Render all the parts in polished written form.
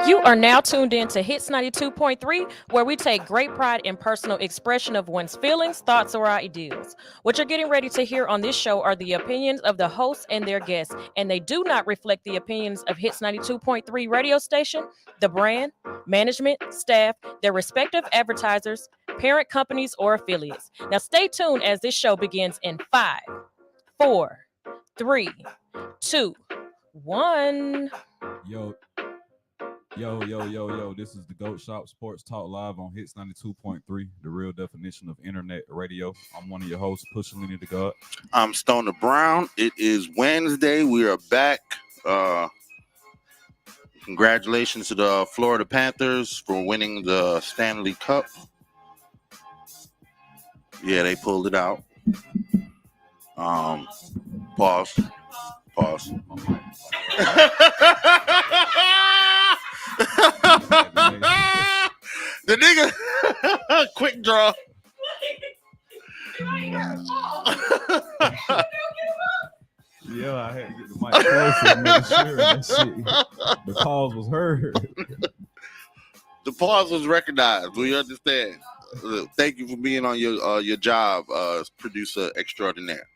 You are now tuned in to Hits 92.3, where we take great pride in personal expression of one's feelings, thoughts, or ideals. What you're getting ready to hear on this show are the opinions of the hosts and their guests, and they do not reflect the opinions of Hits 92.3 radio station, the brand, management, staff, their respective advertisers, parent companies, or affiliates. Now stay tuned as this show begins in 5, 4, 3, 2, 1. Yo, this is the GOAT Shop Sports Talk live on Hits 92.3, the real definition of internet radio. I'm one of your hosts, Pushalini Da God. I'm Stoner Brown. It is Wednesday. We are back. Congratulations to the Florida Panthers for winning the Stanley Cup. Yeah, they pulled it out. Pause. The nigga, quick draw. Yeah, I had to get the mic closer to make sure that shit, the pause was heard. The pause was recognized. We understand. Thank you for being on your job, producer extraordinaire.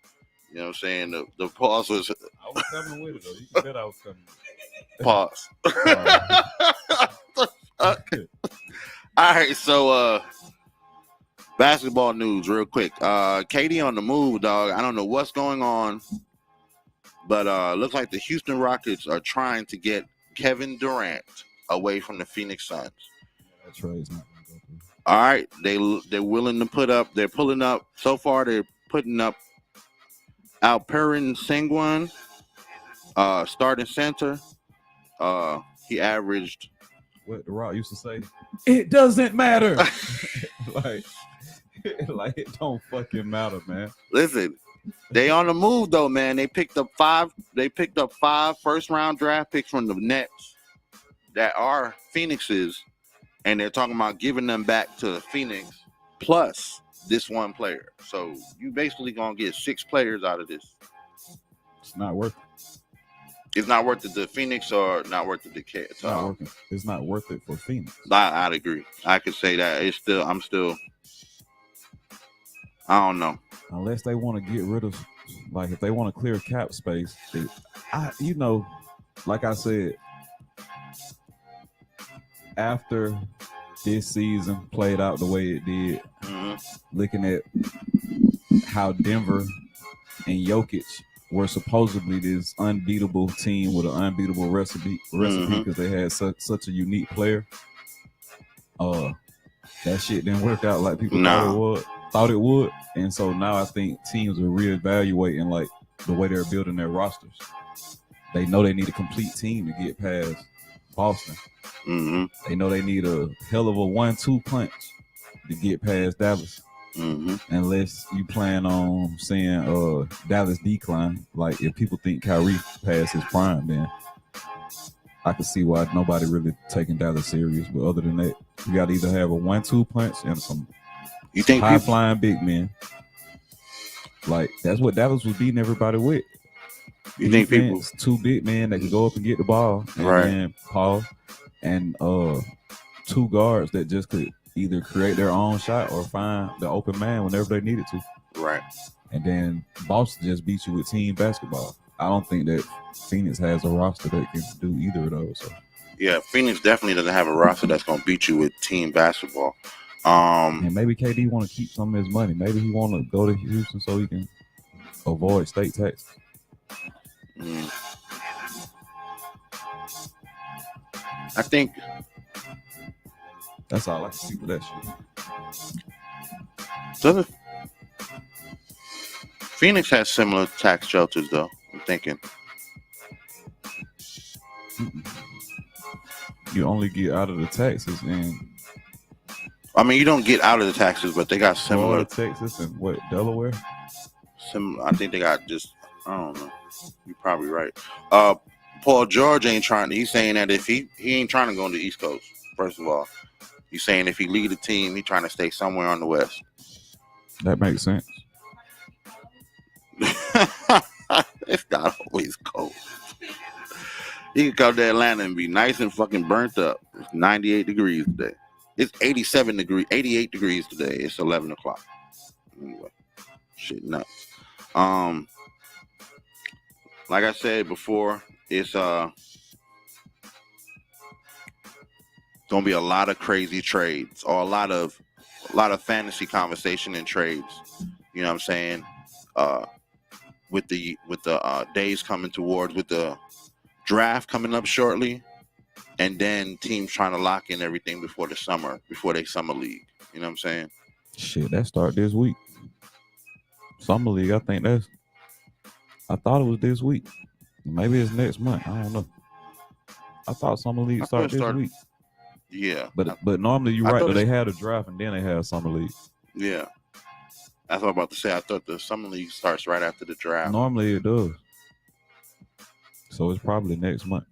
You know what I'm saying? The pause was. I was coming with it though. You can bet I was coming. Pause. All right, so basketball news real quick. KD on the move, dog. I don't know what's going on, but looks like the Houston Rockets are trying to get Kevin Durant away from the Phoenix Suns. That trade's not gonna go through. All right, they're willing to put up. They're pulling up. So far, they're putting up Alperen Sengun, starting center. He averaged. What The Rock used to say, it doesn't matter. like it don't fucking matter, man. Listen, they on the move though, man. They picked up five first-round draft picks from the Nets that are Phoenix's, and they're talking about giving them back to Phoenix plus this one player. So you basically gonna get 6 players out of this. It's not worth it. It's not worth it to Phoenix or not worth it to Cavs. It's not worth it for Phoenix. I'd agree. I could say that. I don't know. Unless they want to get rid of, like, if they want to clear cap space, like I said, after this season played out the way it did, looking at how Denver and Jokic were supposedly this unbeatable team with an unbeatable recipe because they had such a unique player. That shit didn't work out like people thought it would. And so now I think teams are reevaluating like the way they're building their rosters. They know they need a complete team to get past Boston. They know they need a hell of a 1-2 punch to get past Dallas. Unless you plan on seeing Dallas decline. Like if people think Kyrie passed his prime, then I can see why nobody really taking Dallas serious. But other than that, you got to either have a 1-2 punch and some high flying big men. Like that's what Dallas was beating everybody with. You think people 2 big men that could go up and get the ball, and then Paul and 2 guards that just could either create their own shot or find the open man whenever they needed to. Right. And then Boston just beat you with team basketball. I don't think that Phoenix has a roster that can do either of those. So. Yeah, Phoenix definitely doesn't have a roster that's going to beat you with team basketball. And maybe KD want to keep some of his money. Maybe he want to go to Houston so he can avoid state taxes. I think that's all I can see with that shit. Phoenix has similar tax shelters, though. I'm thinking. You only get out of the taxes, and I mean, you don't get out of the taxes, but they got similar. Texas and what, Delaware? I think they got just. I don't know. You're probably right. Paul George ain't trying. He's saying that if he ain't trying to go on the East Coast. First of all, he's saying if he lead a team, he's trying to stay somewhere on the West. That makes sense. It's not always cold. You can come to Atlanta and be nice and fucking burnt up. It's 98 degrees today. It's 88 degrees today. It's 11 o'clock. Anyway, shit nuts. Like I said before, it's gonna be a lot of crazy trades or a lot of fantasy conversation and trades. You know what I'm saying? With the days coming towards, with the draft coming up shortly, and then teams trying to lock in everything before the summer, before they summer league. You know what I'm saying? Shit, that start this week. Summer league, I thought it was this week. Maybe it's next month. I don't know. I thought summer league started this week. Yeah, but normally you're right. They had a draft and then they had summer league. Yeah, that's what I'm about to say. I thought the summer league starts right after the draft. Normally it does. So it's probably next month.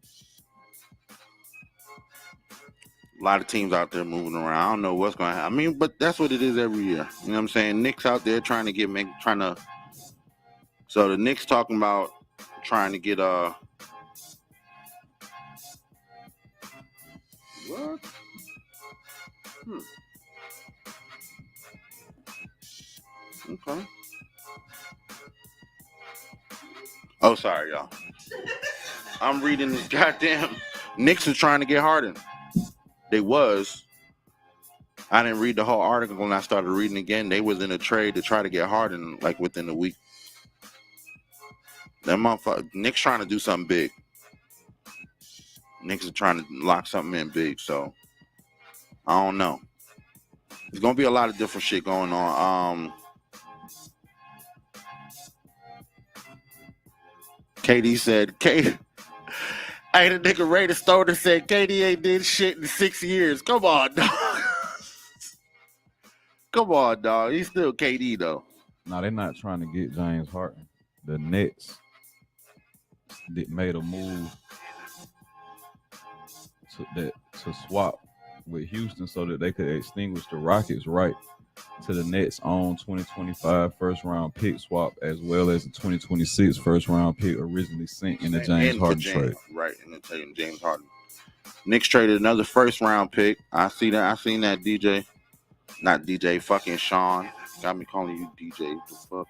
A lot of teams out there moving around. I don't know what's going to happen. I mean, but that's what it is every year. You know what I'm saying? Knicks out there trying to. So the Knicks talking about trying to get what? Okay. Oh, sorry, y'all. I'm reading this goddamn. Knicks are trying to get Harden. They was. I didn't read the whole article when I started reading again. They was in a trade to try to get Harden like within a week. That motherfucker, Knicks trying to do something big. Knicks are trying to lock something in big, so I don't know. There's gonna be a lot of different shit going on. KD said, hey, the nigga Raider Stoner said KD ain't did shit in 6 years. Come on, dog. Come on, dog. He's still KD, though. No, they're not trying to get James Harden. The Nets made a move to swap with Houston so that they could extinguish the Rockets' right to the Nets' own 2025 first-round pick swap, as well as the 2026 first-round pick originally sent in the James Harden trade. Right, in the James Harden. Knicks traded another first-round pick. I seen that DJ. Not DJ, fucking Sean. Got me calling you DJ. What the fuck?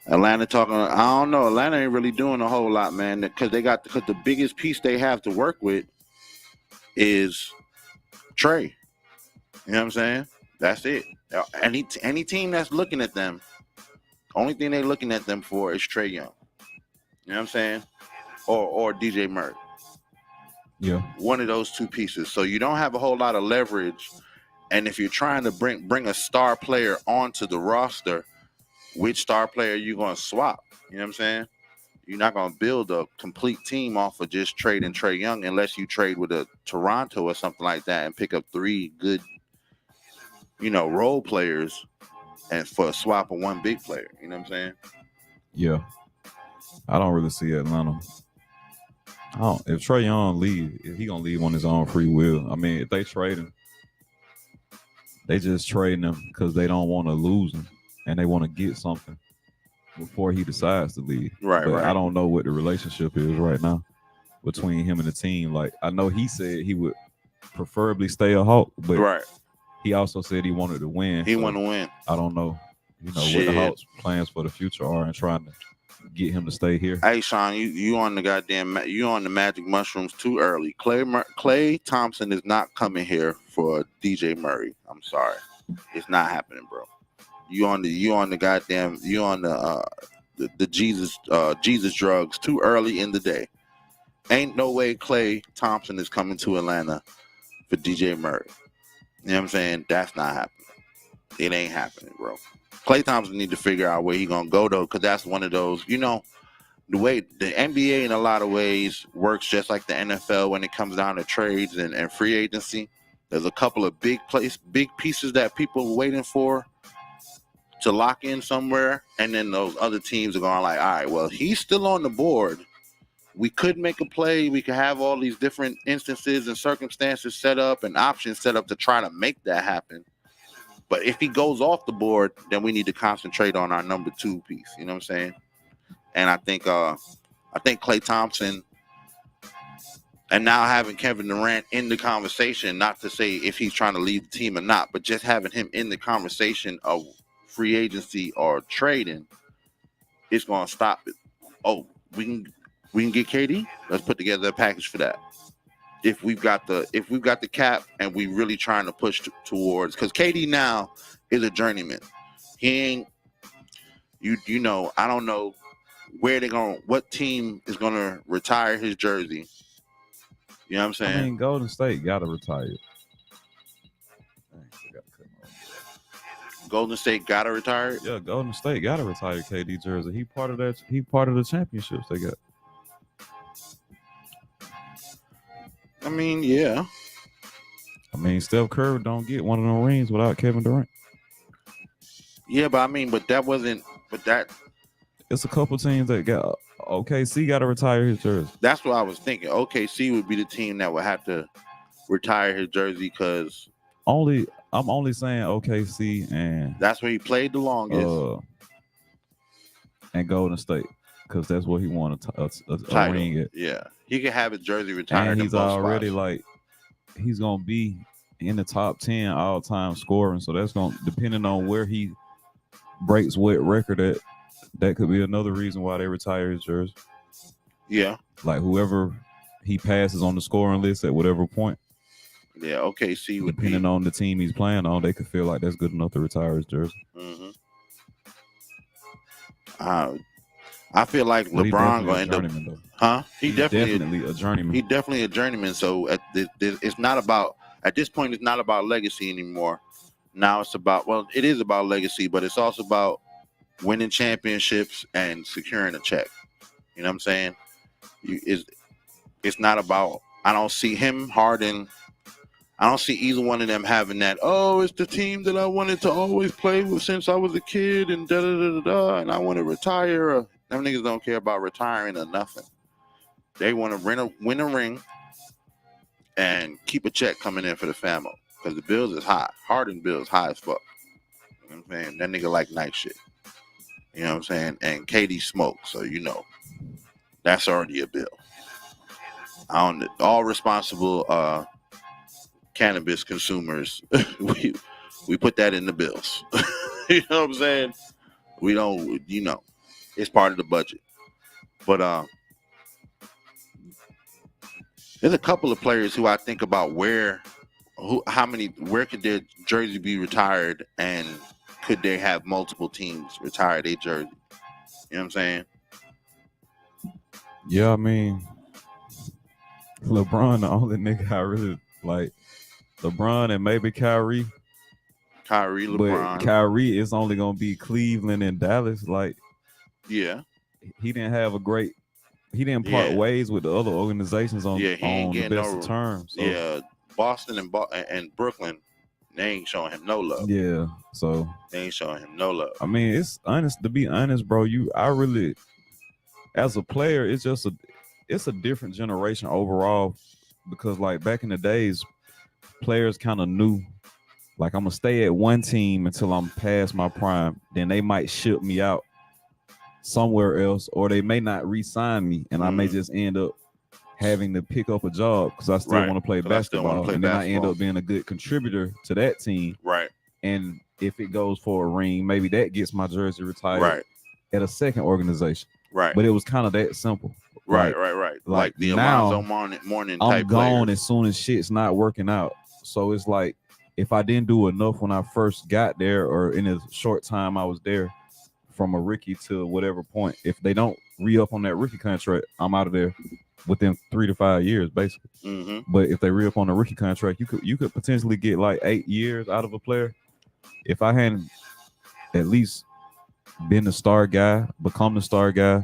Atlanta talking. I don't know. Atlanta ain't really doing a whole lot, man. Because the biggest piece they have to work with is Trey. You know what I'm saying? That's it. Any team that's looking at them, only thing they're looking at them for is Trey Young. You know what I'm saying? Or DJ Murray. Yeah. One of those two pieces. So you don't have a whole lot of leverage. And if you're trying to bring a star player onto the roster, which star player are you going to swap? You know what I'm saying? You're not going to build a complete team off of just trading Trey Young unless you trade with a Toronto or something like that and pick up 3 good, role players and for a swap of 1 big player. You know what I'm saying? Yeah. I don't really see Atlanta. If Trey Young leave, if he gonna leave on his own free will. I mean, if they trade him, they just trading him because they don't want to lose him and they want to get something before he decides to leave. Right. I don't know what the relationship is right now between him and the team. Like, I know he said he would preferably stay a Hawk, but he also said he wanted to win. He wanted to win. I don't know, what the Hawks' plans for the future are and trying to get him to stay here. Hey, Sean, you on the magic mushrooms too early. Klay Thompson is not coming here for DJ Murray. I'm sorry, it's not happening, bro. You on the Jesus drugs too early in the day. Ain't no way Klay Thompson is coming to Atlanta for DJ Murray. You know what I'm saying? That's not happening. It ain't happening, bro. Klay Thompson need to figure out where he gonna go though, because that's one of those, the way the NBA in a lot of ways works just like the NFL when it comes down to trades and free agency. There's a couple of big pieces that people are waiting for to lock in somewhere, and then those other teams are going like, all right, well, he's still on the board. We could make a play. We could have all these different instances and circumstances set up and options set up to try to make that happen. But if he goes off the board, then we need to concentrate on our number 2 piece. You know what I'm saying? And I think Klay Thompson, and now having Kevin Durant in the conversation, not to say if he's trying to leave the team or not, but just having him in the conversation of free agency or trading, it's going to stop it. Oh, we can get KD. Let's put together a package for that. If we've got the cap and we really trying to push towards, because KD now is a journeyman. He ain't, you know, I don't know what team is gonna retire his jersey. You know what I'm saying? I mean, Golden State gotta retire. Golden State gotta retire it? Yeah, Golden State gotta retire KD jersey. He part of that. He part of the championships they got. I mean, yeah. I mean, Steph Curry don't get one of them rings without Kevin Durant. Yeah, but I mean, it's a couple teams that got OKC got to retire his jersey. That's what I was thinking. OKC would be the team that would have to retire his jersey because I'm only saying OKC and that's where he played the longest. And Golden State, because that's what he wanted a ring at. Yeah, he can have his jersey retired. And he's already spots. He's gonna be in the top 10 all-time scoring. So that's gonna, depending on where he breaks what record at, that could be another reason why they retire his jersey. Yeah, like whoever he passes on the scoring list at whatever point. Yeah, OKC would depending on the team he's playing on, they could feel like that's good enough to retire his jersey. Mm-hmm. I feel like LeBron gonna end up. Though. Huh? He's definitely a journeyman. He's definitely a journeyman. So it's not about, at this point, it's not about legacy anymore. Now it's about, well, it is about legacy, but it's also about winning championships and securing a check. You know what I'm saying? It's not about. I don't see him, Harden. I don't see either one of them having that. Oh, it's the team that I wanted to always play with since I was a kid, and da da da da, and I want to retire. Them niggas don't care about retiring or nothing. They want to win a ring and keep a check coming in for the family because the bills is high. Harden bills high as fuck. You know what I'm saying? That nigga like night shit. You know what I'm saying? And KD smoke, so you know that's already a bill. All responsible cannabis consumers, we put that in the bills. You know what I'm saying? We don't, you know, it's part of the budget. But there's a couple of players who I think about where could their jersey be retired, and could they have multiple teams retire their jersey? You know what I'm saying? Yeah, I mean, LeBron, the only nigga I really like. LeBron and maybe Kyrie, LeBron. But Kyrie is only gonna be Cleveland and Dallas. Like, yeah, he didn't part ways with the other organizations on the best of terms. So. Yeah, Boston and Brooklyn, they ain't showing him no love. Yeah, so they ain't showing him no love. I mean, it's honest to be honest, bro. I really, as a player, it's a different generation overall, because like back in the days, players kind of knew, like, I'm gonna stay at one team until I'm past my prime. Then they might ship me out somewhere else, or they may not re-sign me, and I may just end up having to pick up a job because I still want to play basketball, and then I end up being a good contributor to that team. Right. And if it goes for a ring, maybe that gets my jersey retired at a second organization. Right. But it was kind of that simple. Right. Like the Alonzo Mourning type I'm gone players. as soon as shit's not working out. So it's like, if I didn't do enough when I first got there, or in a short time I was there, from a rookie to whatever point, if they don't re-up on that rookie contract, I'm out of there within 3 to 5 years, basically. Mm-hmm. But if they re-up on the rookie contract, you could potentially get like 8 years out of a player. If I hadn't at least been the star guy, become the star guy,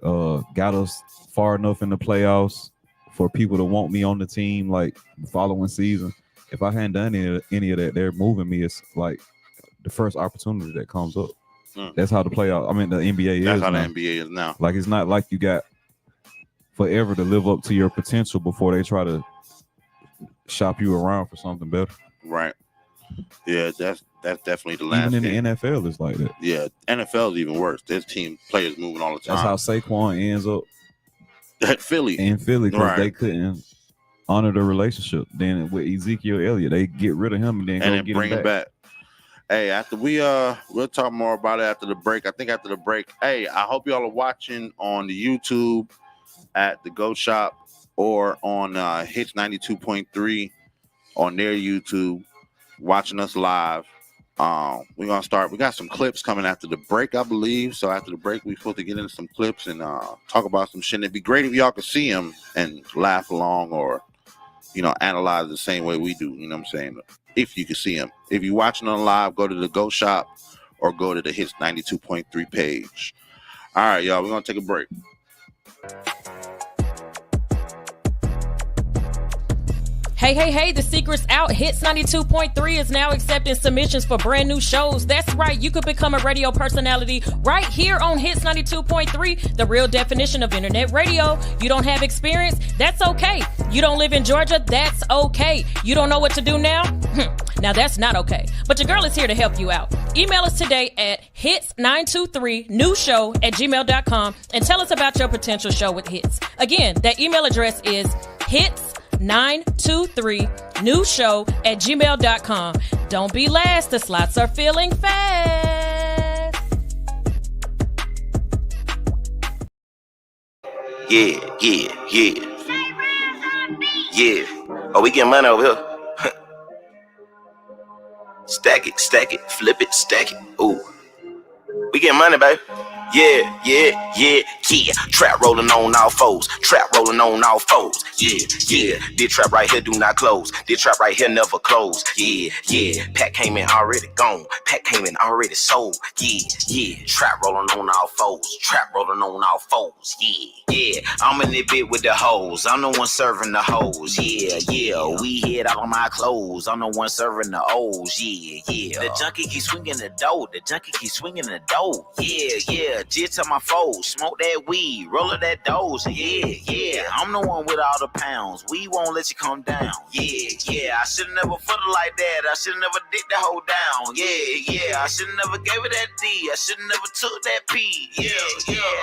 got us far enough in the playoffs for people to want me on the team like the following season. If I hadn't done any of that, they're moving me as like the first opportunity that comes up. That's how the playoff. I mean, the NBA is. That's how now. the NBA is now. Like, it's not like you got forever to live up to your potential before they try to shop you around for something better. Right. Yeah, that's definitely the last. Even in the NFL, it's like that. Yeah, NFL is even worse. There's team players moving all the time. That's how Saquon ends up at Philly. In Philly, because they couldn't honor the relationship. Then with Ezekiel Elliott, they get rid of him and then bring him back. Hey, after we'll talk more about it after the break. I think after the break. Hey, I hope y'all are watching on the YouTube at the GOAT Shop or on Hits 92.3 on their YouTube, watching us live. We're gonna start. We got some clips coming after the break, I believe. So after the break, we're supposed to get into some clips and talk about some shit. It'd be great if y'all could see them and laugh along or, analyze the same way we do. You know what I'm saying? If you can see them. If you're watching on live, go to the GOAT Shop or go to the Hits 92.3 page. All right, y'all. We're gonna take a break. Hey, the secret's out. Hits 92.3 is now accepting submissions for brand new shows. That's right, you could become a radio personality right here on Hits 92.3, the real definition of internet radio. You don't have experience? That's okay. You don't live in Georgia? That's okay. You don't know what to do now? Now that's not okay. But your girl is here to help you out. Email us today at hits923newshow@gmail.com and tell us about your potential show with Hits. Again, that email address is hits923newshow@gmail.com. Don't be last. The slots are filling fast. Yeah. Oh, we getting money over here. Stack it, flip it, stack it. Ooh. We getting money, baby. Yeah. Trap rolling on all foes. Yeah. This trap right here do not close. This trap right here never close. Yeah. Pack came in already gone. Pack came in already sold. Yeah. Trap rolling on all foes. Yeah. I'm in the bit with the hoes. I'm the one serving the hoes. Yeah. We hit out on my clothes. I'm the one serving the O's. Yeah. The junkie keep swinging the dough. Yeah. Jit to my foes. Smoke that weed. Roll of that dose. Yeah. I'm the one with all the pounds. We won't let you come down. Yeah. I should've never fought it like that. I should've never did the whole down. Yeah. I should've never gave it that D. I should've never took that P. Yeah.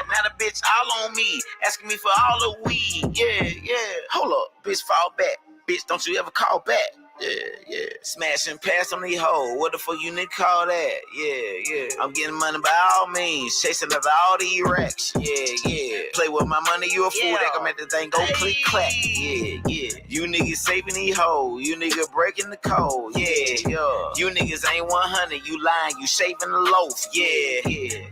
Now the bitch all on me, asking me for all the weed. Yeah. Hold up, bitch, fall back. Bitch, don't you ever call back. Yeah. Smashing past on these hoes. What the fuck you nigga call that? Yeah. I'm getting money by all means. Chasing after all these racks. Yeah. Play with my money, you a fool. That can make the thing go click clack. Yeah. You niggas saving these hoes. You niggas breaking the code. Yeah. You niggas ain't 100. You lying. You shaving the loaf. Yeah.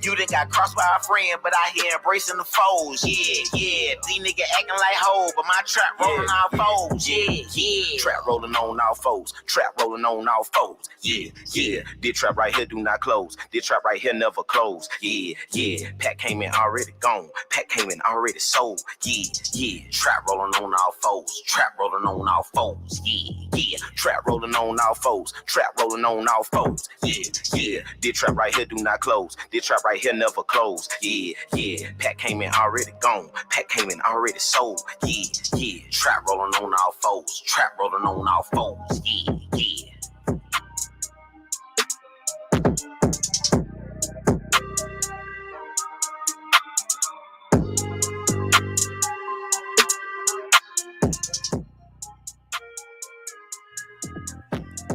You done got crossed by a friend, but I here embracing the foes. Yeah. These niggas acting like hoes, but my trap rolling all foes. Yeah. Trap rolling on all foes. Yeah. This trap right here do not close. This trap right here never close. Yeah. Pack came in already gone. Pack came in already sold. Yeah. Trap rolling on all foes. Yeah. Trap rolling on all foes. Yeah. This trap right here do not close. This trap right here never close. Yeah. Pack came in already gone. Pack came in already sold. Yeah. Trap rolling on all foes. Yeah.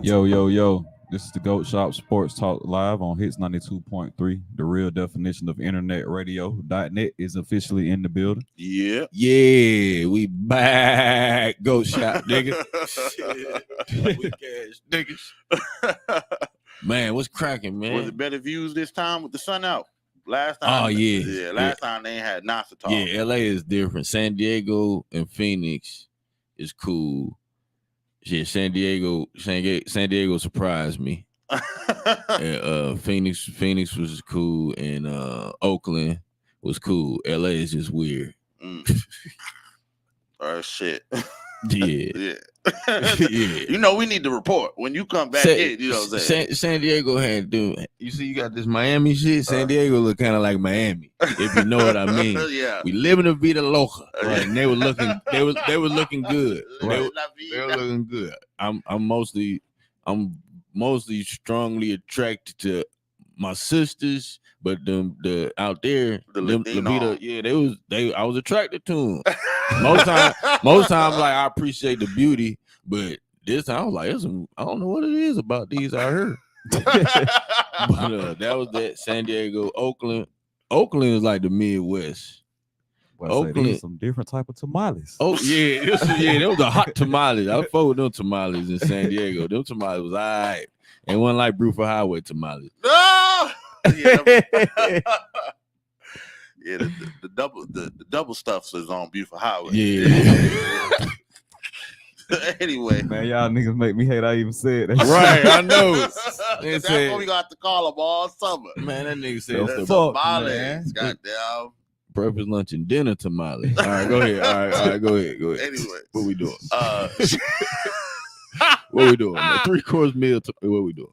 Yo. This is the GOAT Shop Sports Talk live on Hits 92.3. The real definition of internet radio.net is officially in the building. Yeah, we back. GOAT Shop, nigga. Weak ass niggas. Man, what's cracking, man? Was it better views this time with the sun out? Last time. Oh, yeah. Last time they ain't had NASA talk. Yeah, LA is different. San Diego and Phoenix is cool. Yeah, San Diego surprised me. Phoenix was cool, and Oakland was cool. LA is just weird. Shit. Yeah. You know, we need to report when you come back in. You know what I'm saying? San Diego had you see, you got this Miami shit. San Diego look kind of like Miami, if you know what I mean. Yeah. We live in a vida loca, right? And they were looking good. Right? They were looking good. I'm mostly strongly attracted to my sisters, but the out there, The them Latino. libido, I was attracted to them. most times, like I appreciate the beauty, but this time I was like, I don't know what it is about these out here. But that was that. San Diego, Oakland. Oakland is like the Midwest. Well, Oakland, some different type of tamales. Oh yeah, there was a hot tamales. I fought with them tamales in San Diego. Them tamales was all right. And one like Bruford Highway tamales. No! Yeah, the double stuffs is on Buford Highway. Yeah. Anyway, man, y'all niggas make me hate I even said that. Right, I know. That's what we got to call them all summer. Man, that nigga said The the fuck, tamales, man. goddamn. breakfast, lunch, and dinner tamales. All right, go ahead. All right, go ahead. Anyway, what we doing? What we doing? A 3-course meal. What we doing?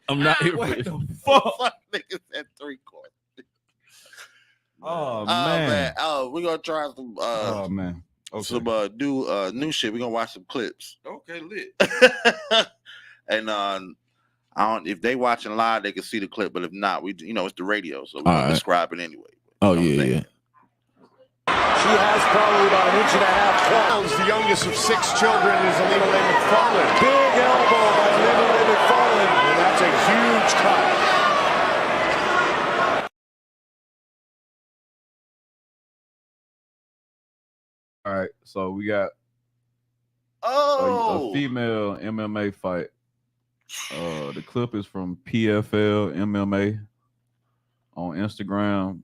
I'm not here for this. fuck niggas at 3-course. Oh man. We're gonna try some Oh man. Okay. some new shit. We're gonna watch some clips. Okay, lit. And I don't, if they watching live, they can see the clip. But if not, it's the radio, so we're gonna describe it anyway. Oh yeah. She has probably about 1.5 inches. The youngest of 6 children is Alina McFarland. Big elbow by Alina McFarland, and that's a huge cut. All right, so we got a female MMA fight. The clip is from PFL MMA on Instagram.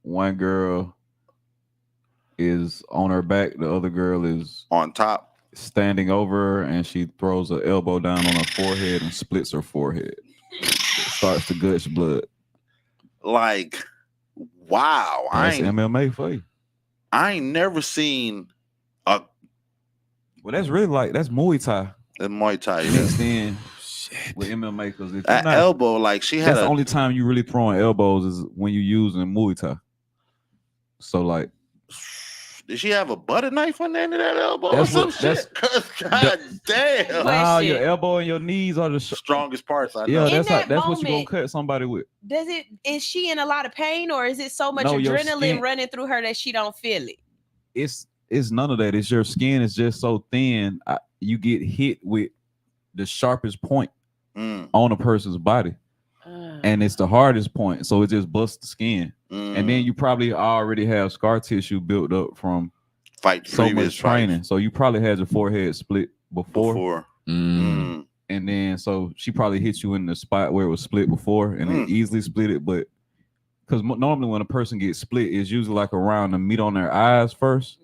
One girl is on her back, the other girl is on top, standing over her, and she throws her elbow down on her forehead and splits her forehead. Starts to gush blood. Like, wow. That's MMA for you. I ain't never seen a. Well, that's really that's Muay Thai. That's Muay Thai, mixed in with MMA, because if that elbow, like she had. That's the only time you really throwing elbows is when you using Muay Thai. So like, did she have a butter knife on the end of that elbow? God damn! Nah, your elbow and your knees are the strongest parts. I know. Yeah, that's what you gonna cut somebody with. Is she in a lot of pain, or is it so much adrenaline running through her that she don't feel it? It's none of that. It's your skin is just so thin. You get hit with the sharpest point on a person's body, and it's the hardest point. So it just busts the skin, and then you probably already have scar tissue built up from so much training. So you probably had your forehead split before. And then so she probably hit you in the spot where it was split before, and it easily split it. But because normally when a person gets split, it's usually like around the meat on their eyes first,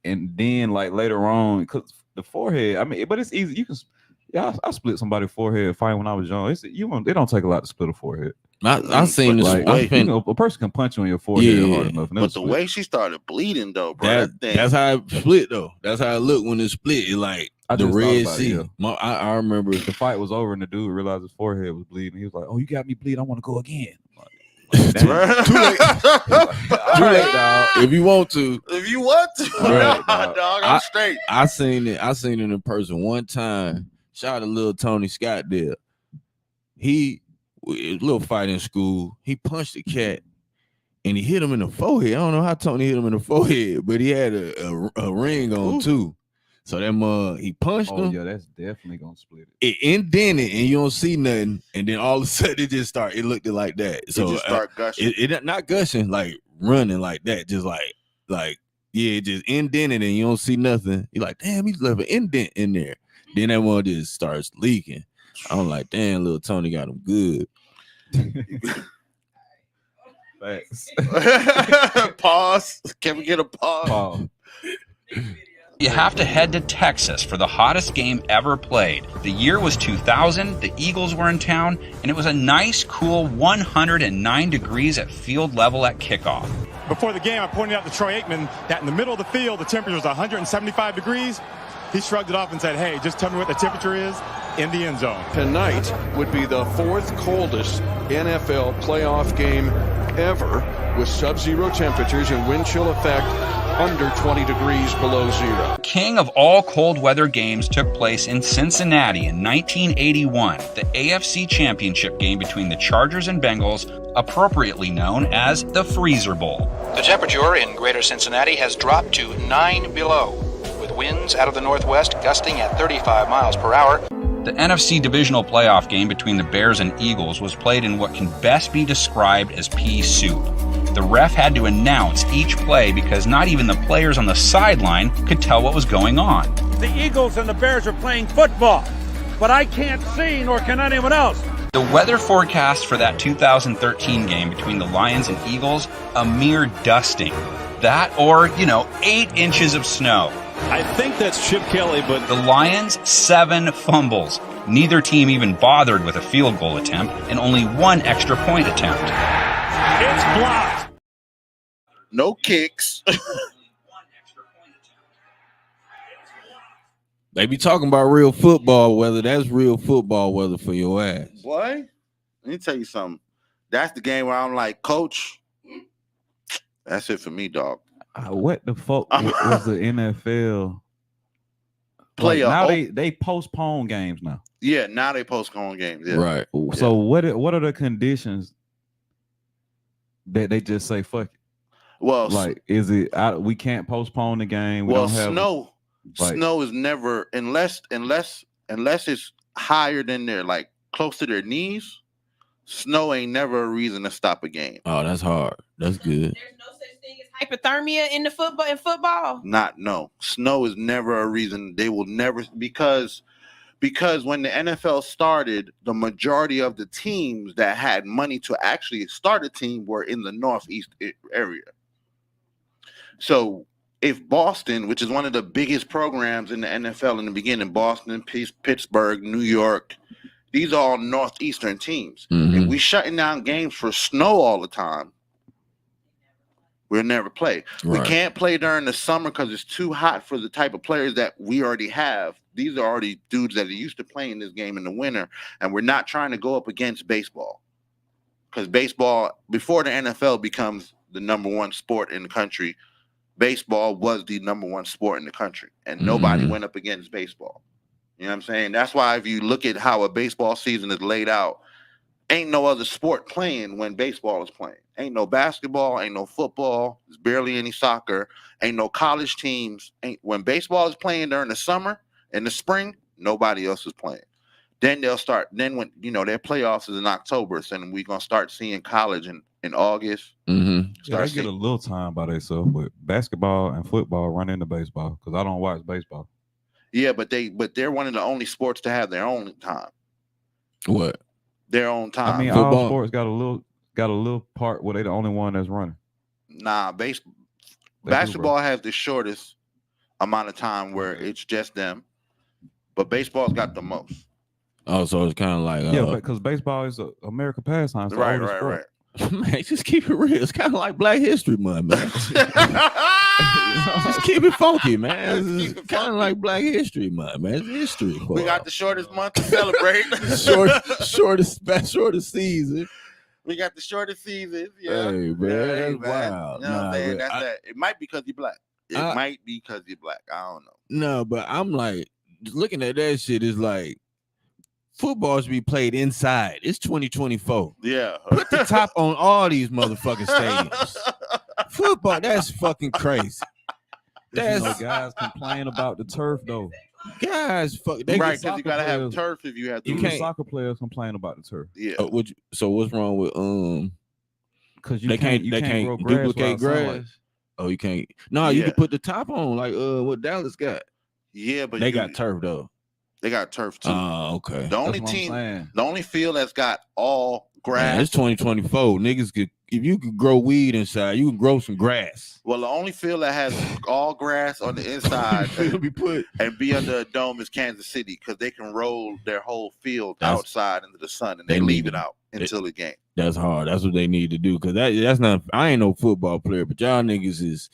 and then like later on, because the forehead. I mean, but it's easy. You can. Yeah, I split somebody's forehead fighting when I was young. It don't take a lot to split a forehead. I seen this. Like, a person can punch you on your forehead hard enough. But the way she started bleeding, though, bro. That's how it split, though. That's how it looked when it split. It like the Red Sea. I remember the fight was over and the dude realized his forehead was bleeding. He was like, "Oh, you got me bleeding. I want to go again." Too late. Dog. If you want to, right, dog, I'm straight. I seen it in person one time. Shout out to little Tony Scott there. He a little fight in school. He punched the cat and he hit him in the forehead. I don't know how Tony hit him in the forehead, but he had a ring on too. So that he punched him. Yeah, that's definitely gonna split it. It indented and you don't see nothing, and then all of a sudden it just started. It looked like that. So it just start gushing. It not gushing, like running like that, just like it just indented and you don't see nothing. You're like, damn, he's left an indent in there. Then that one just starts leaking. I'm like, damn, little Tony got him good. Thanks. Pause. Can we get a pause? You have to head to Texas for the hottest game ever played. The year was 2000, the Eagles were in town, and it was a nice, cool 109 degrees at field level at kickoff. Before the game, I pointed out to Troy Aikman that in the middle of the field, the temperature was 175 degrees. He shrugged it off and said, hey, just tell me what the temperature is in the end zone. Tonight would be the 4th coldest NFL playoff game ever with sub-zero temperatures and wind chill effect under 20 degrees below zero. King of all cold weather games took place in Cincinnati in 1981, the AFC Championship game between the Chargers and Bengals, appropriately known as the Freezer Bowl. The temperature in greater Cincinnati has dropped to 9 below, with winds out of the northwest gusting at 35 miles per hour. The NFC divisional playoff game between the Bears and Eagles was played in what can best be described as pea soup. The ref had to announce each play because not even the players on the sideline could tell what was going on. The Eagles and the Bears are playing football, but I can't see, nor can anyone else. The weather forecast for that 2013 game between the Lions and Eagles, a mere dusting. That or, 8 inches of snow. I think that's Chip Kelly, but The Lions, 7 fumbles. Neither team even bothered with a field goal attempt and only 1 extra point attempt. it's blocked. No kicks. They be talking about real football weather. That's real football weather for your ass. Boy, let me tell you something. That's the game where I'm like, Coach, that's it for me, dog. What the fuck was the NFL? Now they postpone games now. Yeah, now they postpone games. Yeah. Right. So what are the conditions that they just say fuck it? Well, is it we can't postpone the game? We well, don't have snow. Snow is never unless it's higher than their like close to their knees. Snow ain't never a reason to stop a game. Oh, that's hard. That's good. There's no such thing as hypothermia in football. No. Snow is never a reason. They will never because when the NFL started, the majority of the teams that had money to actually start a team were in the Northeast area. So if Boston, which is one of the biggest programs in the NFL in the beginning, Boston, Pittsburgh, New York, these are all Northeastern teams. Mm-hmm. And we shutting down games for snow all the time. We'll never play. Right. We can't play during the summer because it's too hot for the type of players that we already have. These are already dudes that are used to playing this game in the winter, and we're not trying to go up against baseball. Because baseball, before the NFL becomes the number one sport in the country, baseball was the number one sport in the country, and nobody went up against baseball. You know what I'm saying? That's why if you look at how a baseball season is laid out, ain't no other sport playing when baseball is playing. Ain't no basketball, ain't no football, there's barely any soccer, ain't no college teams. When baseball is playing during the summer and the spring, nobody else is playing. Then they'll start, when their playoffs is in October, so then we're gonna start seeing college in August. Mm-hmm. They get a little time by themselves, but basketball and football run into baseball because I don't watch baseball. Yeah, but they're one of the only sports to have their own time. What? Their own time. I mean, all sports got a little part where they the only one that's running. Nah, basketball has the shortest amount of time where it's just them, but baseball's got the most. Oh, so it's kind of like because baseball is an American pastime. Right. Man, just keep it real. It's kind of like Black History Month, man. Just keep it funky, man. It's kind of like Black History Month, man. It's history. We got the shortest month to celebrate. shortest season. We got the shortest season. Yeah. Hey, man, that's wild. You know what I'm saying? That's that. It might be because you're black. Might be because you're black. I don't know. No, but I'm like, looking at that shit is like, football should be played inside. It's 2024. Yeah. Put the top on all these motherfucking stadiums. Football, that's fucking crazy. Guys complain about the turf though. Guys, right, because you gotta have turf if you have to. Even soccer players complain about the turf. Yeah. So what's wrong with because they can't duplicate grass? Oh, you can't. No, you can put the top on like what Dallas got. Yeah, but they got turf though. They got turf too. Oh, okay. The only field that's got all grass. Man, it's 2024. Niggas if you could grow weed inside, you can grow some grass. Well, the only field that has all grass on the inside and be under a dome is Kansas City because they can roll their whole field outside into the sun and they leave it out until the game. That's hard. That's what they need to do because that's not. I ain't no football player, but y'all niggas is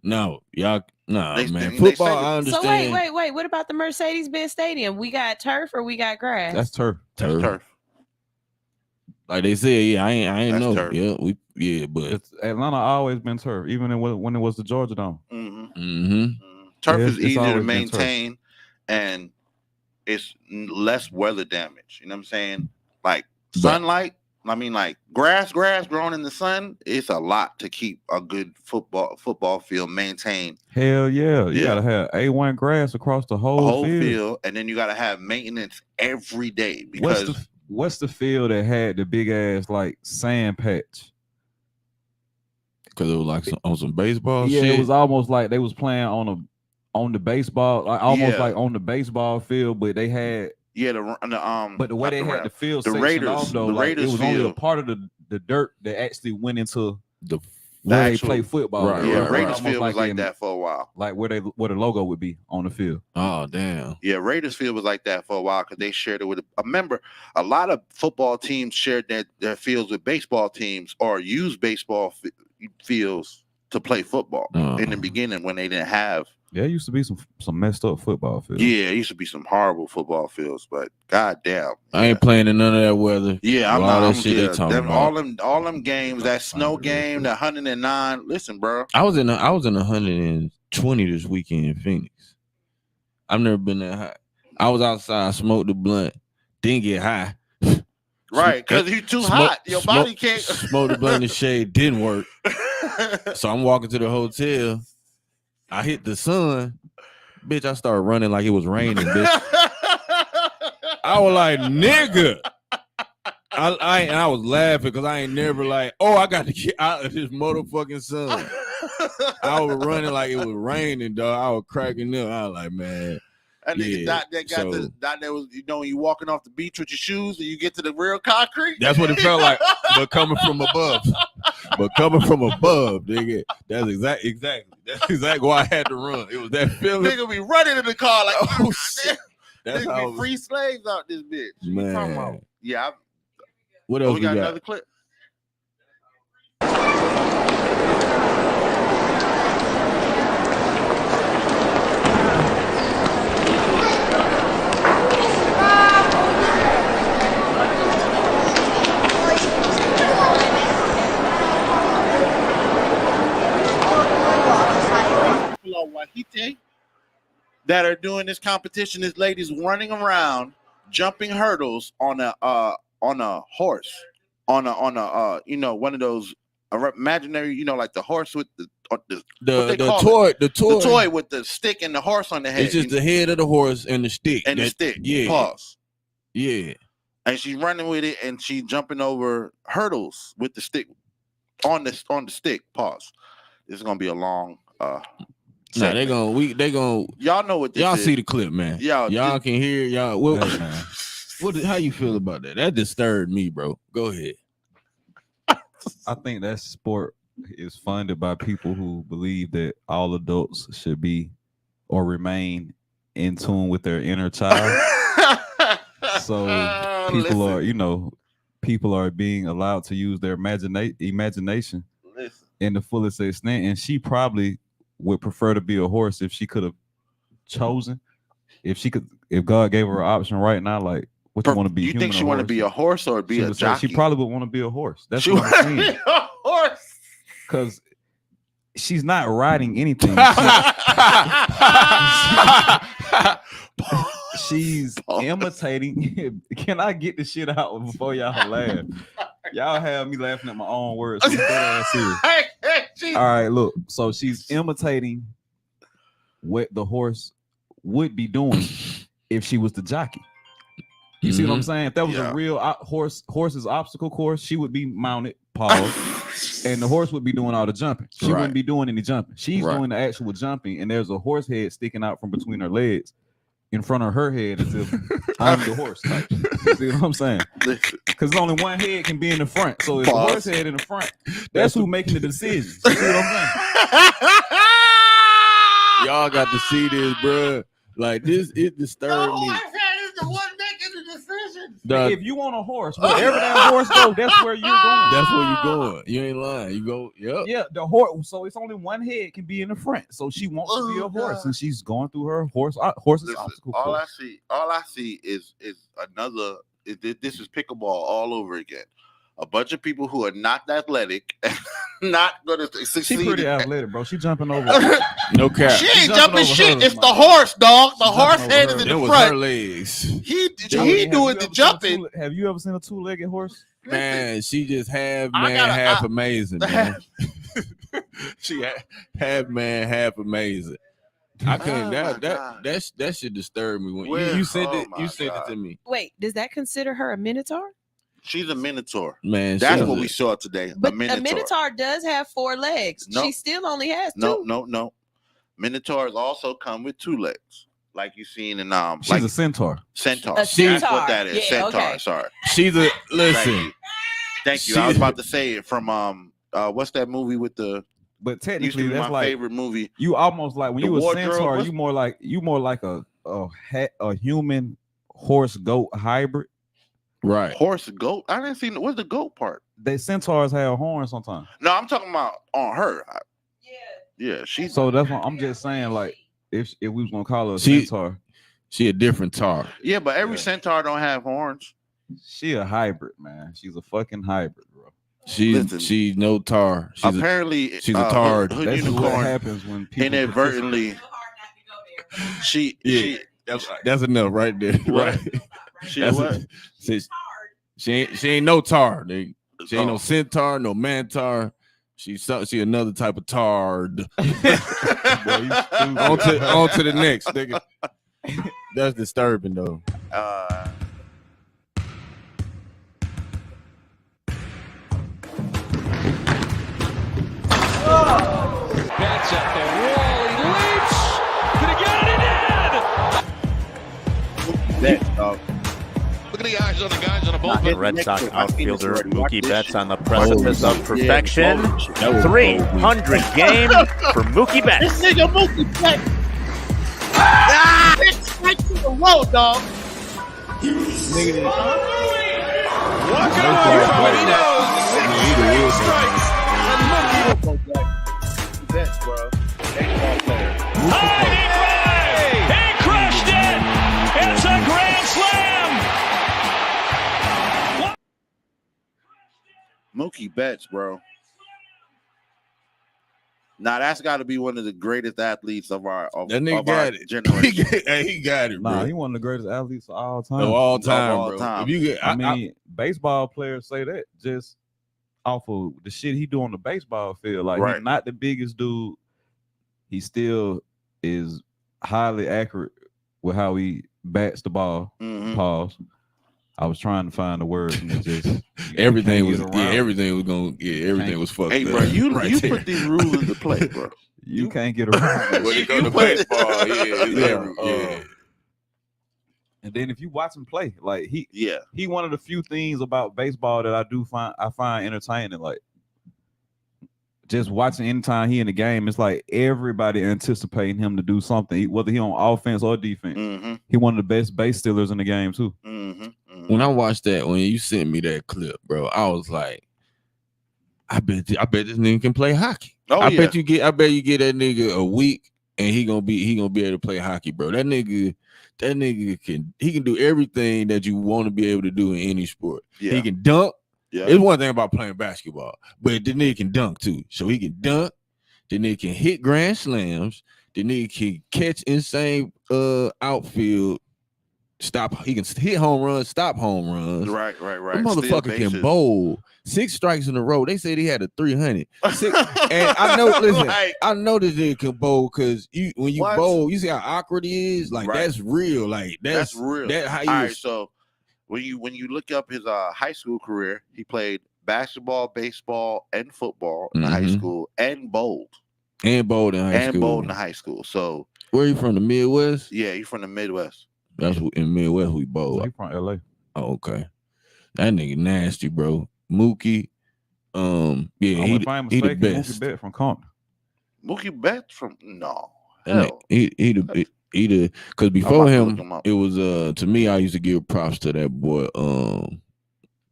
no, y'all. Nah, man. Football, I understand. So wait. What about the Mercedes-Benz Stadium? We got turf or we got grass? That's turf. That's turf. Like they said, yeah, I ain't That's know. turf. But Atlanta always been turf, even when it was the Georgia Dome. Turf Yeah, is it's easy to always been turf. maintain, and it's less weather damage. You know what I'm saying? Like sunlight. I mean, like grass growing in the sun. It's a lot to keep a good football field maintained. Hell yeah, you gotta have A1 grass across the whole field, and then you gotta have maintenance every day. Because what's the field that had the big ass like sand patch? Because it was like on some baseball. Yeah, shit. It was almost like they was playing on the baseball, like almost like on the baseball field, but they had. Yeah, but the way they had the field sectioned Raiders, off though, like it was field. only a part of the dirt that actually went into the where they play football. Right, Raiders field was like that for a while. Like where the logo would be on the field. Oh damn. Yeah, Raiders field was like that for a while because they shared it with a member. A lot of football teams shared their fields with baseball teams or used baseball fields to play football in the beginning when they didn't have. Yeah, it used to be some messed up football fields. Yeah, it used to be some horrible football fields, but goddamn, I ain't playing in none of that weather. Yeah, I'm all not. That shit they talking about. All them games, that snow game, the 109. Listen, bro, I was in 120 this weekend in Phoenix. I've never been that high. I was outside, smoked the blunt, didn't get high. Right, because you too hot. Your body can't smoke the blunt in the shade. Didn't work. So I'm walking to the hotel. I hit the sun, bitch. I started running like it was raining, bitch. I was like, nigga. I was laughing because I ain't never like, I got to get out of this motherfucking sun. I was running like it was raining, dog. I was cracking up. I was like, man. That nigga that was, when you walking off the beach with your shoes and you get to the real concrete. That's what it felt like, but coming from above. Nigga. That's exactly. That's exactly why I had to run. It was that feeling. Nigga be running in the car like, oh shit. That's how be free slaves out this bitch. Man. Yeah. What else we got? Another clip. That are doing this competition. This lady's running around, jumping hurdles on a horse, on a one of those imaginary, like the horse with the toy with the stick and the horse on the head. It's just the head of the horse and the stick. And the stick. Yeah. Pause. Yeah. And she's running with it and she's jumping over hurdles with the stick on the stick. Pause. This is gonna be a long nah, they gonna y'all know what this y'all is. See the clip, man. Y'all can hear y'all. How you feel about that? That disturbed me, bro. Go ahead. I think that sport is funded by people who believe that all adults should be or remain in tune with their inner child. So people are being allowed to use their imagination in the fullest extent, and she probably would prefer to be a horse if she could have chosen. If God gave her an option right now, like what you want to be? You think she want to be a horse or be a jockey? She probably would want to be a horse. That's she what I'm saying. Be a horse because she's not riding anything. She's imitating. Can I get the shit out before y'all laugh? Y'all have me laughing at my own words. So all right, look. So she's imitating what the horse would be doing if she was the jockey. You see what I'm saying? If that was a real horse's obstacle course, she would be mounted, pause, and the horse would be doing all the jumping. She wouldn't be doing any jumping. She's doing the actual jumping, and there's a horse head sticking out from between her legs in front of her head as if I'm the horse. Like, you see what I'm saying? Because only one head can be in the front. So if the horse head in the front, that's who's making the decisions. You see what I'm saying? Y'all got to see this, bro. Like this, it disturbed me. If you want a horse, wherever that horse goes, that's where you're going. That's where you're going. You ain't lying. You go, yeah. The horse. So it's only one head can be in the front. So she wants to be a horse, and she's going through her horse's obstacle all course. I see is another. This is pickleball all over again. a bunch of people who are not athletic, not going to succeed. She pretty athletic, bro. She jumping over. No cap. She ain't jumping shit. It's the horse, dog. The horse head is in the was front. her legs. He doing the jumping. Have you ever seen a two-legged horse? Man, she just half amazing, man. She half man, half amazing. I couldn't. That shit disturbed me when you sent it. You sent it to me. Wait, does that consider her a minotaur? She's a minotaur. Man, that's what we saw today. But a minotaur does have 4 legs. No, she still only has 2. No. Minotaurs also come with 2 legs, like you seen in She's like a centaur. Centaur. A centaur. That's what that is. Yeah, centaur. okay. Sorry. She's a listen. Thank you. I was about to say it from what's that movie with the? But technically, that's my like favorite movie. You almost like when you a centaur, what's... you more like a human horse goat hybrid. Right. Horse goat. I didn't see what's the goat part. They centaurs have horns sometimes. No, I'm talking about on her. Yeah, she's. So that's what I'm just saying. Like if we was gonna call her a centaur, she a different tar. Yeah, but every centaur don't have horns. She a hybrid, man. She's a fucking hybrid, bro. She's no tar. She's she's a tar. That's what happens when people inadvertently. She that's enough right there. Right. She what? She ain't no tar. She ain't no centaur, no mantar. She another type of tard. On to the next, nigga. That's disturbing though. Bats at the wall. He leaps. Did he get it? He did. Look at the eyes on the guys on the bullpen. The Red Sox outfielder Mookie Betts on the precipice of perfection. 300 game for Mookie Betts. This nigga Mookie Betts. Ah! 6 strikes in a row, dog. Nigga. Walk it off, but he knows. 6 strikes. And Mookie Betts, bro. Baseball player. He crushed it. It's a grand slam. Mookie Betts, bro. Now that's got to be one of the greatest athletes of our generation. He got it, bro. Nah, he one of the greatest athletes of all time. Of all time, bro. If you get, baseball players say that just off of the shit he do on the baseball field. Like right. He's not the biggest dude. He still is highly accurate with how he bats the ball. Mm-hmm. Pause. I was trying to find the words and it just everything was fucked up. Hey, bro, you put these rules into play, bro. You can't get around. When it go to baseball, yeah. And then if you watch him play, like he one of the few things about baseball that I find entertaining. Like just watching anytime he in the game, it's like everybody anticipating him to do something, whether he on offense or defense. Mm-hmm. He one of the best base stealers in the game too. Mm-hmm. When I watched that, when you sent me that clip, bro, I was like, I bet this nigga can play hockey. I bet you get that nigga a week and he gonna be able to play hockey, bro. That nigga can do everything that you want to be able to do in any sport. Yeah. He can dunk. Yeah. It's one thing about playing basketball, but the nigga can dunk too. So he can dunk. The nigga can hit grand slams. The nigga can catch insane outfield. He can hit home runs, stop home runs. Right. The motherfucker can bowl 6 strikes in a row. They said he had a 300. And I know, listen, I know this nigga can bowl because when you bowl, you see how awkward he is. Like that's real. Like that's real. That how you. All right, so when you look up his high school career, he played basketball, baseball, and football in high school, and bowled. And bowled in high school. So where you from? The Midwest? Yeah, he's from the Midwest. That's in Midwest we bowl. He from LA. Oh, okay. That nigga nasty, bro. Mookie. He the best. Mookie Betts from Compton. Mookie Betts from He because before him it was to me I used to give props to that boy.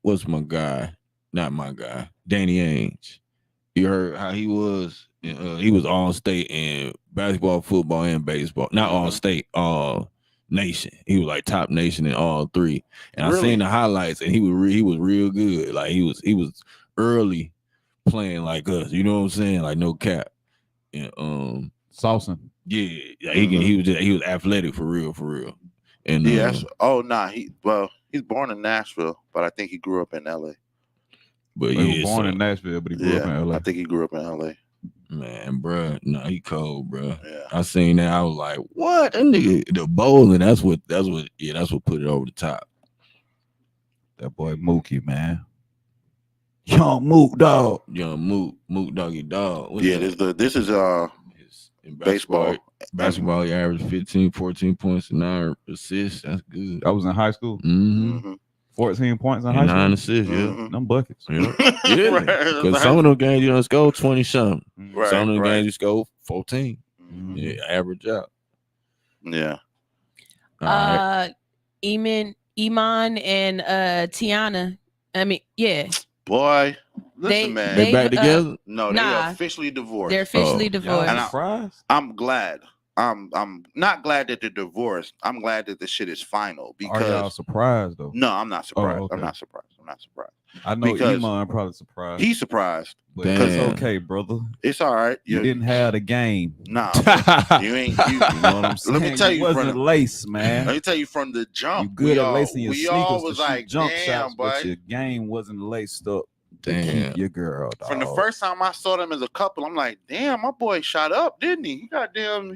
What's my guy? Not my guy. Danny Ainge. You heard how he was? He was all state in basketball, football, and baseball. Not all state. nation. He was like top nation in all three. And Really? I seen the highlights, and he was real good. Like he was early playing like us. You know what I'm saying? Like no cap. And Saucing. Yeah, he was athletic for real. And yes. He's born in Nashville, but I think he grew up in LA. But he was born in Nashville, but he grew up in LA. I think he grew up in LA. Man, bro, no, he cold, bro. Yeah. I seen that. I was like, what? That nigga, the bowling. That's what put it over the top. That boy Mookie, man. Young Mook dog. Young Mook doggy dog. What's this is in baseball. Basketball, he averaged 15, 14 points and 9 assists. That's good. I was in high school. Mm-hmm. 14 points in high school. 9 assists, Them buckets. Yeah. Because some of them games you don't score 20 something. Right, some of them games you score 14. Mm-hmm. Yeah, average out. Yeah. Iman and Tiana. I mean, yeah. Boy, listen, man. They back together? No, they're officially divorced. They're officially divorced. And I'm glad. I'm not glad that they're divorced. I'm glad that the shit is final. Because are y'all surprised though? No, I'm not surprised. Okay. I'm not surprised. I know because Iman probably surprised. He's surprised. But it's okay, brother. It's all right. You didn't have the game. Nah, you ain't. You know what I'm saying? Let me tell you, wasn't lace, man. Let me tell you from the jump. You good at lacing your we sneakers all was to like, shoot jump damn, shots, but boy. your game wasn't laced up to Damn. keep your girl. Dog. From the first time I saw them as a couple, I'm like, damn, my boy shot up, didn't he?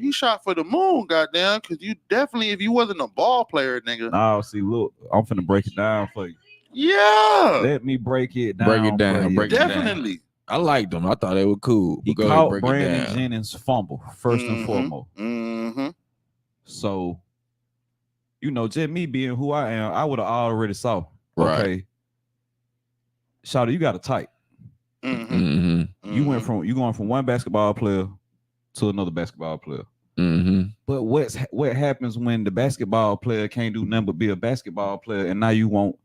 He shot for the moon, goddamn. Because you definitely, if you wasn't a ball player, nigga. Nah, see, look, I'm finna break it down for you. Yeah. Let me break it down. Definitely. I liked them. I thought they were cool. He caught Brandon Jennings fumble first and foremost. Mm-hmm. So, just me being who I am, I would have already saw. Right. Okay, Shawty, you got a type. Mm-hmm. You going from one basketball player to another basketball player. Mm-hmm. But what happens when the basketball player can't do nothing but be a basketball player, and now you want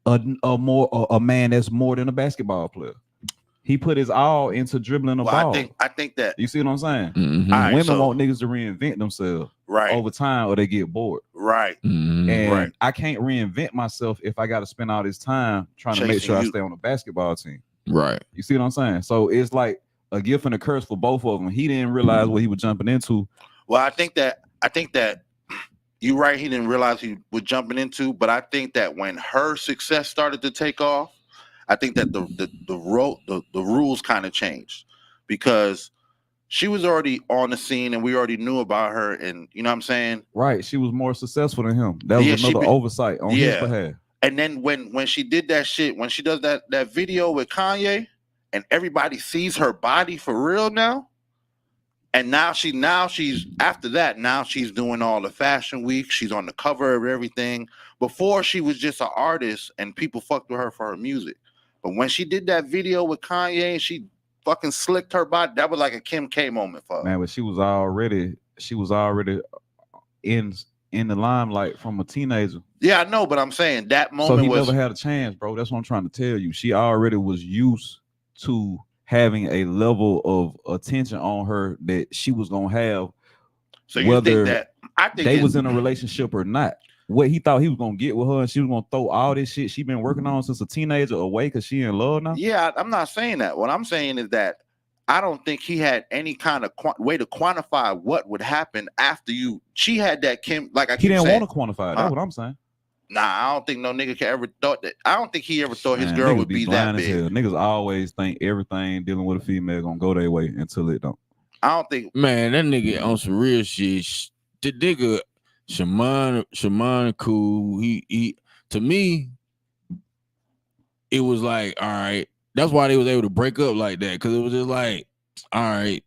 a man that's more than a basketball player? He put his all into dribbling a ball. I think that you see what I'm saying. Mm-hmm. Right, women want niggas to reinvent themselves over time, or they get bored. Right. Mm-hmm. And I can't reinvent myself if I got to spend all this time trying to make sure I stay on the basketball team. Right. You see what I'm saying? So it's like a gift and a curse for both of them. He didn't realize what he was jumping into. Well, I think that you're right. He didn't realize he was jumping into, but I think that when her success started to take off, I think that the rules kind of changed, because she was already on the scene and we already knew about her, and you know what I'm saying? Right. She was more successful than him. That was another oversight on his behalf. And then when she did that shit, when she does that video with Kanye, and everybody sees her body for real now. And now she's after that. Now she's doing all the fashion week. She's on the cover of everything. Before, she was just an artist and people fucked with her for her music. But when she did that video with Kanye and she fucking slicked her body, that was like a Kim K moment for her. Man, but she was already in the limelight from a teenager. Yeah, I know, but I'm saying that moment so he never had a chance, bro. That's what I'm trying to tell you. She already was used to having a level of attention on her that she was gonna have. So you whether think that I think they was in a relationship or not. What he thought he was gonna get with her, and she was gonna throw all this shit she been working on since a teenager away because she in love now. Yeah, I'm not saying that. What I'm saying is that I don't think he had any kind of way to quantify what would happen after you. She had that Kim, like I keep saying. He didn't want to quantify it. That's what I'm saying. Nah, I don't think no nigga can ever thought that. I don't think he ever thought his girl would be that big. Niggas always think everything dealing with a female gonna go their way until it don't. I don't think. Man, that nigga on some real shit. The nigga Shaman cool. He to me, it was like, all right. That's why they was able to break up like that, because it was just like, all right,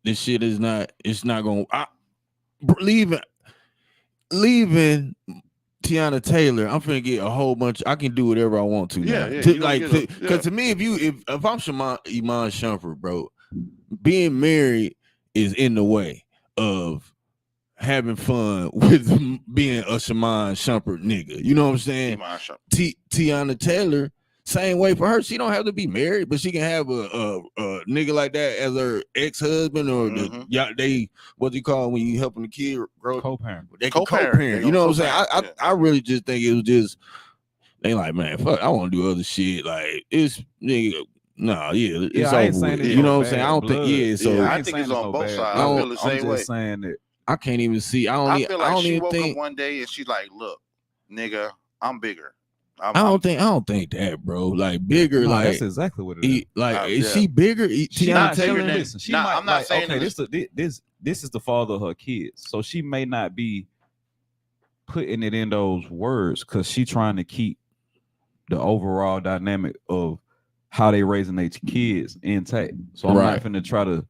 this shit is not. It's not gonna leaving Tiana Taylor. I'm finna get a whole bunch. I can do whatever I want to. Yeah, now. yeah. Because to me, if I'm Iman Shumpert, bro, being married is in the way of having fun with being a Shaman Shumpert nigga. You know what I'm saying? Tiana Taylor, Same way for her. She don't have to be married, but she can have a nigga like that as her ex-husband or they what do you call it when you helping the kid grow? Co-parent. They can co-parent. You know what I'm saying? I really just think it was just they like, man, fuck, I want to do other shit. Like it's nigga. Nah, it's I ain't over saying with. it's You no know what I'm saying? I don't bad think blood. so. I think it's on both sides. I feel the same way. I'm just saying that I can't even see. I feel like she woke think up one day and she's like, "Look, nigga, I'm bigger." I don't think that, bro. Like bigger, no, like that's exactly what it is. Like, is she bigger? Tiana Taylor, than, listen, she nah, might. I'm not saying okay. This is the father of her kids, so she may not be putting it in those words because she trying to keep the overall dynamic of how they raising their kids intact. So I'm not finna try to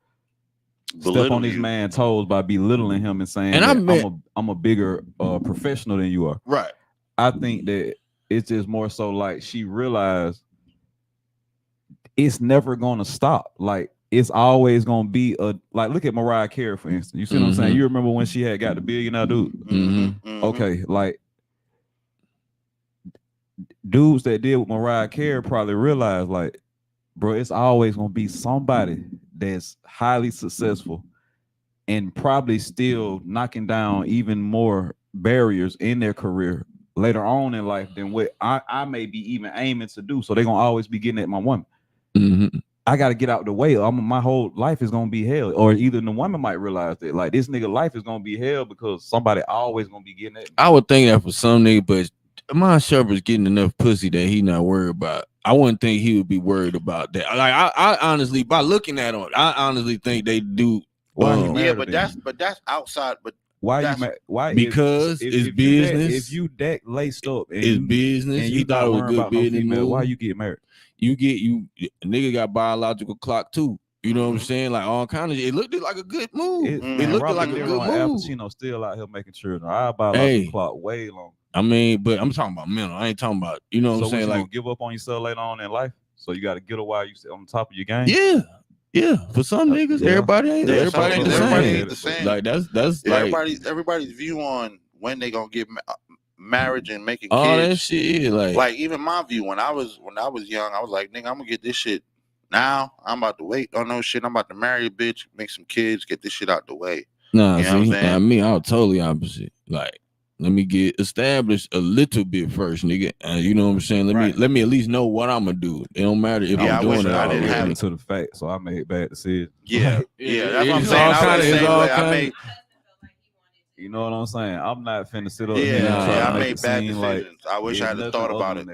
step on this man's toes by belittling him and saying that I'm a bigger professional than you are. Right. I think that it's just more so like she realized it's never gonna stop. Like it's always gonna be like look at Mariah Carey, for instance. You see what I'm saying? You remember when she had got the billionaire dude? Okay, like dudes that did with Mariah Carey probably realized, like, bro, it's always gonna be somebody that's highly successful and probably still knocking down even more barriers in their career later on in life than what I may be even aiming to do. So they're gonna always be getting at my woman. I gotta get out the way. My whole life is gonna be hell. Or either the woman might realize that like this nigga life is gonna be hell because somebody always gonna be getting at me. I would think that for some nigga, but Amon Sharper's getting enough pussy that he not worried about. I wouldn't think he would be worried about that. Like I honestly, by looking at him, I honestly think they do. Yeah, but that's outside. But why you why? Because it's business. If you that laced up, and it's business, and you thought it was good business. No why you get married? You nigga got biological clock too. You know what I'm saying? Like all kind of. It looked like a good move. It looked like a good move. Al Pacino still out here making children. Our biological clock way long. I mean, but I'm talking about mental. I ain't talking about, you know what I'm saying? Like, give up on yourself later on in life. So you got to get a while you sit on the top of your game. Yeah. For some niggas, everybody ain't the same. Like that's everybody's view on when they gonna get marriage and making all kids. That shit, like even my view when I was young, I was like, nigga, I'm gonna get this shit now. I'm about to wait on no shit. I'm about to marry a bitch, make some kids, get this shit out the way. Nah, you know what I'm saying? I mean, I was totally opposite. Like, let me get established a little bit first, nigga. You know what I'm saying? Let me at least know what I'm gonna do. It don't matter if I'm doing it. I didn't have it to the fact, so I made bad decisions. Yeah, that's what I'm saying. You know what I'm saying? I'm not finna sit up here. Yeah, I made bad decisions. Like, I wish I had thought about it.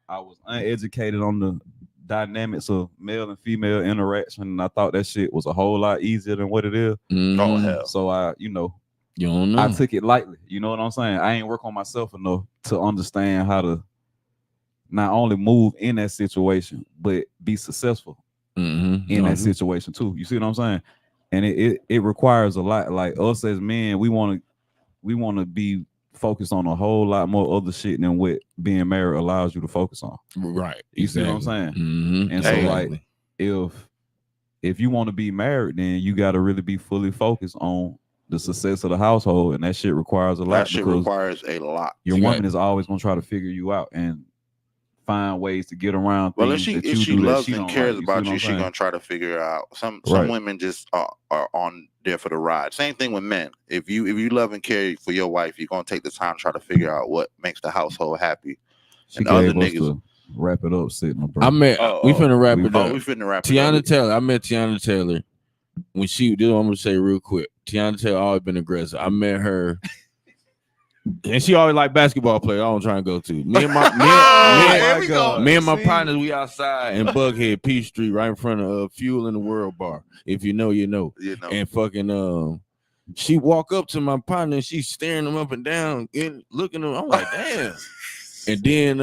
I was uneducated on the dynamics of male and female interaction, and I thought that shit was a whole lot easier than what it is. Oh hell! So you don't know. I took it lightly. You know what I'm saying? I ain't work on myself enough to understand how to not only move in that situation, but be successful in that situation too. You see what I'm saying? And it requires a lot. Like us as men, we want to be focused on a whole lot more other shit than what being married allows you to focus on. Right. You see what I'm saying? And so like if you want to be married, then you got to really be fully focused on the success of the household, and that shit requires a lot. That shit requires a lot. Your woman is always gonna try to figure you out and find ways to get around things. Well, if she loves and cares about you, she's gonna try to figure it out. Some women just are on there for the ride. Same thing with men. If you love and care for your wife, you're gonna take the time to try to figure out what makes the household happy. And other niggas wrap it up, sitting up. We finna wrap it up. We finna wrap it Tiana up. Taylor. I met Tiana Taylor when she. This is what I'm gonna say real quick. Tiana Taylor always been aggressive. I met her. And she always like basketball player. I don't try and go to. Me and my partners, we outside in Bughead, Peachtree, right in front of Fuel in the World Bar. If you know, you know. And fucking she walk up to my partner and she's staring him up and down and looking at him. I'm like, damn. And then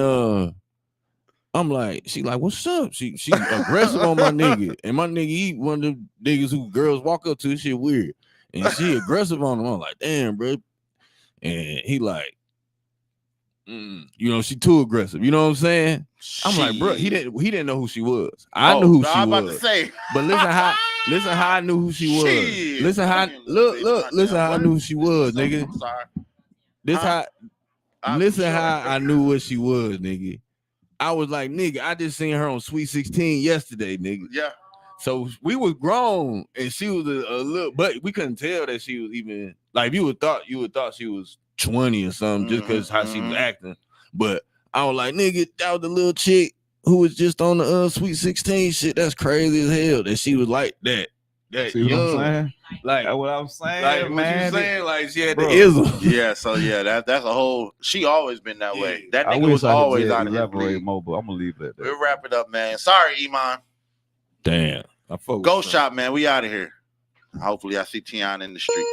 I'm like, she like, what's up? She aggressive on my nigga. And my nigga, he one of the niggas who girls walk up to. This shit weird. And she aggressive on him. I'm like, damn, bro. And he like, you know, she too aggressive. You know what I'm saying? I'm like, bro, he didn't know who she was. I knew who she was. I'm about to say. But listen how I knew who she was. Listen how I knew who she was, nigga. Listen how I knew what she was, nigga. I was like, nigga, I just seen her on Sweet 16 yesterday, nigga. Yeah. So we was grown, and she was a little, but we couldn't tell that she was even like you would thought she was 20 or something just because how she was acting. But I was like, nigga, that was the little chick who was just on the Sweet 16 shit. That's crazy as hell that she was like that. See what I'm saying? Like what I'm saying, like man. What you saying? Like she had the ism. Yeah, so that's a whole. She always been that way. That I nigga wish was I could always just out of his elaborate league. more, but I'm gonna leave that there. We'll wrap it up, man. Sorry, Iman. Damn. GOAT Shop, man. We out of here. Hopefully, I see Tiana in the street.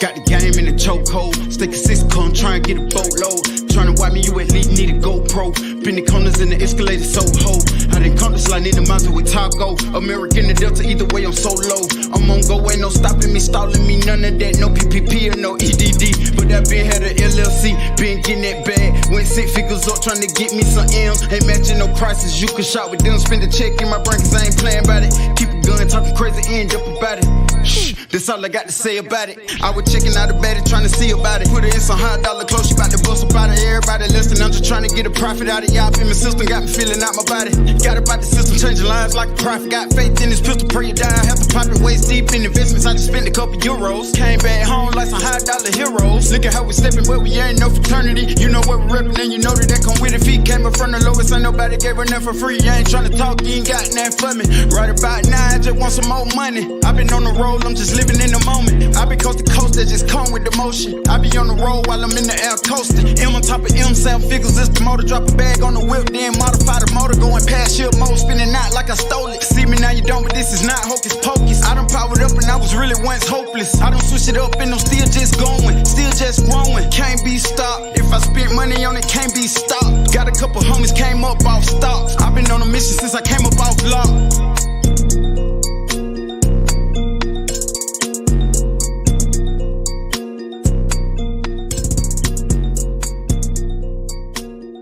Got the game in the chokehold. Stick a 6-con, try and get a boatload. Trying to wipe me, you at least need a GoPro. Been the corners in the escalator so ho. I didn't come to slide in the mountain with taco. American the Delta, either way I'm so low. I'm on go, ain't no stopping me, stalling me, none of that. No PPP or no EDD. But I been had a LLC, been getting that bag. Went 6 figures up trying to get me some M's. Ain't matching no prices, you can shop with them. Spend a check in my brain cause I ain't playing about it. Keep a gun, talking crazy, end up about it. Shh, that's all I got to say about it. I was checking out the bed trying to see about it. Put her in some $100 clothes, she about to bust up out of everybody listening. I'm just trying to get a profit out of y'all. Feel my system got me feeling out my body. Got about the system, changing lives like a prophet. Got faith in this pistol, pray you die. I have to pop it waist deep in investments. I just spent a couple euros. Came back home like some $100 heroes. Look at how we stepping, but we ain't no fraternity. You know what we're repping, and you know that come with it. Feet came up from the lowest, ain't nobody gave her nothing for free. I ain't trying to talk, you ain't got nothing for me. Right about now, I just want some more money. I been on the road, I'm just living in the moment. I been coast to coast, that just come with the motion. I be on the road while I'm in the air coasting. M on top of M, 7 figures, it's the motor. Drop a bag on the whip, then modify the motor. Going past ship mode, spinning out like I stole it. See me now, you don't, but this is not hocus pocus. I done powered up and I was really once hopeless. I done switch it up and I'm still just going, still just growing. Can't be stopped. If I spent money on it, can't be stopped. Got a couple homies came up off stocks. I been on a mission since I came up off lock.